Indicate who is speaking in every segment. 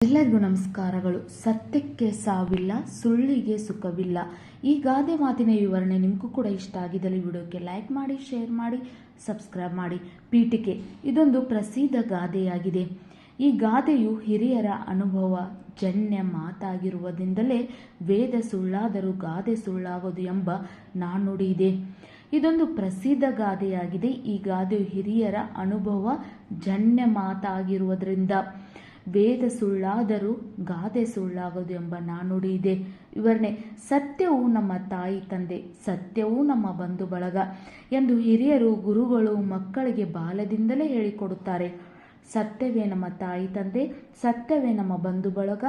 Speaker 1: ಎಲ್ಲರಿಗೂ ನಮಸ್ಕಾರಗಳು. ಸತ್ಯಕ್ಕೆ ಸಾವಿಲ್ಲ, ಸುಳ್ಳಿಗೆ ಸುಖವಿಲ್ಲ. ಈ ಗಾದೆ ಮಾತಿನ ವಿವರಣೆ ನಿಮಗೂ ಕೂಡ ಇಷ್ಟ ಆಗಿದ್ದಲ್ಲಿ ವಿಡಿಯೋಕ್ಕೆ ಲೈಕ್ ಮಾಡಿ, ಶೇರ್ ಮಾಡಿ, ಸಬ್ಸ್ಕ್ರೈಬ್ ಮಾಡಿ. ಪೀಠಿಕೆ ಇದೊಂದು ಪ್ರಸಿದ್ಧ ಗಾದೆಯಾಗಿದೆ. ಈ ಗಾದೆಯು ಹಿರಿಯರ ಅನುಭವ ಜನ್ಯ ಮಾತಾಗಿರುವುದರಿಂದಲೇ ವೇದ ಸುಳ್ಳಾದರೂ ಗಾದೆ ಸುಳ್ಳಾಗದು ಎಂಬ ನಾಣ್ಣುಡಿ ಇದೆ. ಇದೊಂದು ಪ್ರಸಿದ್ಧ ಗಾದೆಯಾಗಿದೆ. ಈ ಗಾದೆಯು ಹಿರಿಯರ ಅನುಭವ ಜನ್ಯ ಮಾತಾಗಿರುವುದರಿಂದ ವೇದ ಸುಳ್ಳಾದರೂ ಗಾದೆ ಸುಳ್ಳಾಗದು ಎಂಬ ನಾಣ್ಣುಡಿ ಇದೆ. ವಿವರಣೆ: ಸತ್ಯವು ನಮ್ಮ ತಾಯಿ ತಂದೆ, ಸತ್ಯವು ನಮ್ಮ ಬಂಧು ಬಳಗ ಎಂದು ಹಿರಿಯರು ಗುರುಗಳು ಮಕ್ಕಳಿಗೆ ಬಾಲ್ಯದಿಂದಲೇ ಹೇಳಿಕೊಡುತ್ತಾರೆ. ಸತ್ಯವೇ ನಮ್ಮ ತಾಯಿ ತಂದೆ, ಸತ್ಯವೇ ನಮ್ಮ ಬಂಧು ಬಳಗ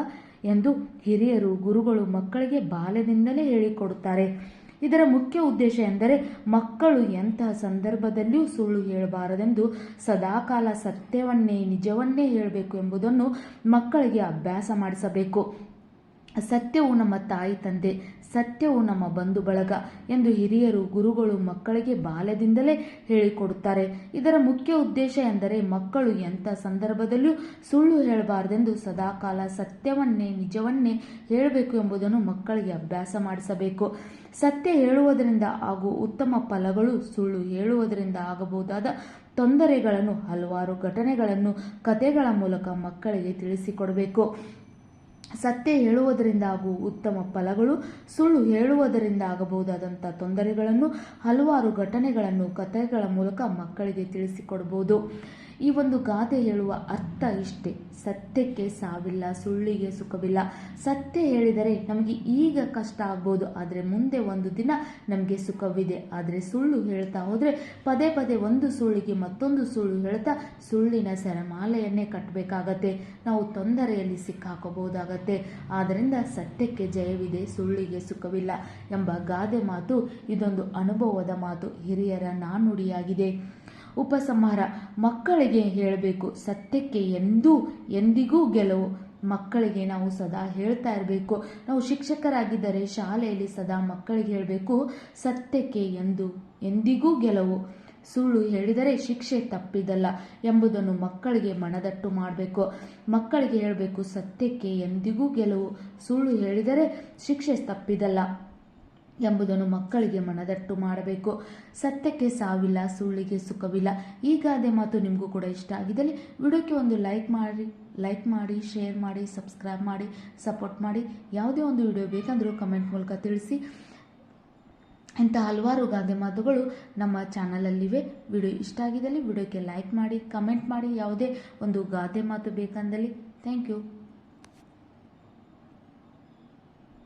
Speaker 1: ಎಂದು ಹಿರಿಯರು ಗುರುಗಳು ಮಕ್ಕಳಿಗೆ ಬಾಲ್ಯದಿಂದಲೇ ಹೇಳಿಕೊಡುತ್ತಾರೆ. ಇದರ ಮುಖ್ಯ ಉದ್ದೇಶ ಎಂದರೆ ಮಕ್ಕಳು ಎಂತಹ ಸಂದರ್ಭದಲ್ಲಿಯೂ ಸುಳ್ಳು ಹೇಳಬಾರದೆಂದು, ಸದಾಕಾಲ ಸತ್ಯವನ್ನೇ ನಿಜವನ್ನೇ ಹೇಳಬೇಕು ಎಂಬುದನ್ನು ಮಕ್ಕಳಿಗೆ ಅಭ್ಯಾಸ ಮಾಡಿಸಬೇಕು. ಸತ್ಯವು ನಮ್ಮ ತಾಯಿ ತಂದೆ, ಸತ್ಯವು ನಮ್ಮ ಬಂಧು ಬಳಗ ಎಂದು ಹಿರಿಯರು ಗುರುಗಳು ಮಕ್ಕಳಿಗೆ ಬಾಲ್ಯದಿಂದಲೇ ಹೇಳಿಕೊಡುತ್ತಾರೆ. ಇದರ ಮುಖ್ಯ ಉದ್ದೇಶ ಎಂದರೆ ಮಕ್ಕಳು ಎಂಥ ಸಂದರ್ಭದಲ್ಲಿಯೂ ಸುಳ್ಳು ಹೇಳಬಾರದೆಂದು, ಸದಾಕಾಲ ಸತ್ಯವನ್ನೇ ನಿಜವನ್ನೇ ಹೇಳಬೇಕು ಎಂಬುದನ್ನು ಮಕ್ಕಳಿಗೆ ಅಭ್ಯಾಸ ಮಾಡಿಸಬೇಕು. ಸತ್ಯ ಹೇಳುವುದರಿಂದ ಆಗುವ ಉತ್ತಮ ಫಲಗಳು, ಸುಳ್ಳು ಹೇಳುವುದರಿಂದ ಆಗಬಹುದಾದ ತೊಂದರೆಗಳನ್ನು ಹಲವಾರು ಘಟನೆಗಳನ್ನು ಕಥೆಗಳ ಮೂಲಕ ಮಕ್ಕಳಿಗೆ ತಿಳಿಸಿಕೊಡಬೇಕು. ಸತ್ಯ ಹೇಳುವುದರಿಂದ ಆಗುವ ಉತ್ತಮ ಫಲಗಳು, ಸುಳ್ಳು ಹೇಳುವುದರಿಂದ ಆಗಬಹುದಾದಂಥ ತೊಂದರೆಗಳನ್ನು ಹಲವಾರು ಘಟನೆಗಳನ್ನು ಕಥೆಗಳ ಮೂಲಕ ಮಕ್ಕಳಿಗೆ ತಿಳಿಸಿಕೊಡಬಹುದು. ಈ ಒಂದು ಗಾದೆ ಹೇಳುವ ಅರ್ಥ ಇಷ್ಟೇ: ಸತ್ಯಕ್ಕೆ ಸಾವಿಲ್ಲ, ಸುಳ್ಳಿಗೆ ಸುಖವಿಲ್ಲ. ಸತ್ಯ ಹೇಳಿದರೆ ನಮಗೆ ಈಗ ಕಷ್ಟ ಆಗ್ಬೋದು, ಆದರೆ ಮುಂದೆ ಒಂದು ದಿನ ನಮಗೆ ಸುಖವಿದೆ. ಆದರೆ ಸುಳ್ಳು ಹೇಳ್ತಾ ಹೋದರೆ ಪದೇ ಪದೇ ಒಂದು ಸುಳ್ಳಿಗೆ ಮತ್ತೊಂದು ಸುಳ್ಳು ಹೇಳ್ತಾ ಸುಳ್ಳಿನ ಸೆರೆಮಾಲೆಯನ್ನೇ ಕಟ್ಟಬೇಕಾಗತ್ತೆ. ನಾವು ತೊಂದರೆಯಲ್ಲಿ ಸಿಕ್ಕಾಕೋಬಹುದಾಗತ್ತೆ. ಆದ್ದರಿಂದ ಸತ್ಯಕ್ಕೆ ಜಯವಿದೆ, ಸುಳ್ಳಿಗೆ ಸುಖವಿಲ್ಲ ಎಂಬ ಗಾದೆ ಮಾತು ಇದೊಂದು ಅನುಭವದ ಮಾತು, ಹಿರಿಯರ ನಾಣ್ಣುಡಿಯಾಗಿದೆ. ಉಪಸಂಹಾರ: ಮಕ್ಕಳಿಗೆ ಹೇಳಬೇಕು, ಸತ್ಯಕ್ಕೆ ಎಂದಿಗೂ ಗೆಲುವು. ಮಕ್ಕಳಿಗೆ ನಾವು ಸದಾ ಹೇಳ್ತಾ ಇರಬೇಕು. ನಾವು ಶಿಕ್ಷಕರಾಗಿದ್ದರೆ ಶಾಲೆಯಲ್ಲಿ ಸದಾ ಮಕ್ಕಳಿಗೆ ಹೇಳಬೇಕು, ಸತ್ಯಕ್ಕೆ ಎಂದಿಗೂ ಗೆಲುವು. ಸುಳ್ಳು ಹೇಳಿದರೆ ಶಿಕ್ಷೆ ತಪ್ಪಿದಲ್ಲ ಎಂಬುದನ್ನು ಮಕ್ಕಳಿಗೆ ಮನದಟ್ಟು ಮಾಡಬೇಕು. ಮಕ್ಕಳಿಗೆ ಹೇಳಬೇಕು, ಸತ್ಯಕ್ಕೆ ಎಂದಿಗೂ ಗೆಲುವು, ಸುಳ್ಳು ಹೇಳಿದರೆ ಶಿಕ್ಷೆ ತಪ್ಪಿದಲ್ಲ ಎಂಬುದನ್ನು ಮಕ್ಕಳಿಗೆ ಮನದಟ್ಟು ಮಾಡಬೇಕು. ಸತ್ಯಕ್ಕೆ ಸಾವಿಲ್ಲ, ಸುಳ್ಳಿಗೆ ಸುಖವಿಲ್ಲ. ಈ ಗಾದೆ ಮಾತು ನಿಮಗೂ ಕೂಡ ಇಷ್ಟ ಆಗಿದ್ದಲ್ಲಿ ವಿಡಿಯೋಕ್ಕೆ ಒಂದು ಲೈಕ್ ಮಾಡಿ, ಶೇರ್ ಮಾಡಿ, ಸಬ್ಸ್ಕ್ರೈಬ್ ಮಾಡಿ, ಸಪೋರ್ಟ್ ಮಾಡಿ. ಯಾವುದೇ ಒಂದು ವಿಡಿಯೋ ಬೇಕಂದರೂ ಕಮೆಂಟ್ ಮೂಲಕ ತಿಳಿಸಿ. ಇಂಥ ಹಲವಾರು ಗಾದೆ ಮಾತುಗಳು ನಮ್ಮ ಚಾನಲಲ್ಲಿವೆ. ವಿಡಿಯೋ ಇಷ್ಟ ಆಗಿದ್ದಲ್ಲಿ ವಿಡಿಯೋಕ್ಕೆ ಲೈಕ್ ಮಾಡಿ, ಕಮೆಂಟ್ ಮಾಡಿ. ಯಾವುದೇ ಒಂದು ಗಾದೆ ಮಾತು ಬೇಕಂದಲ್ಲಿ ಥ್ಯಾಂಕ್ ಯು.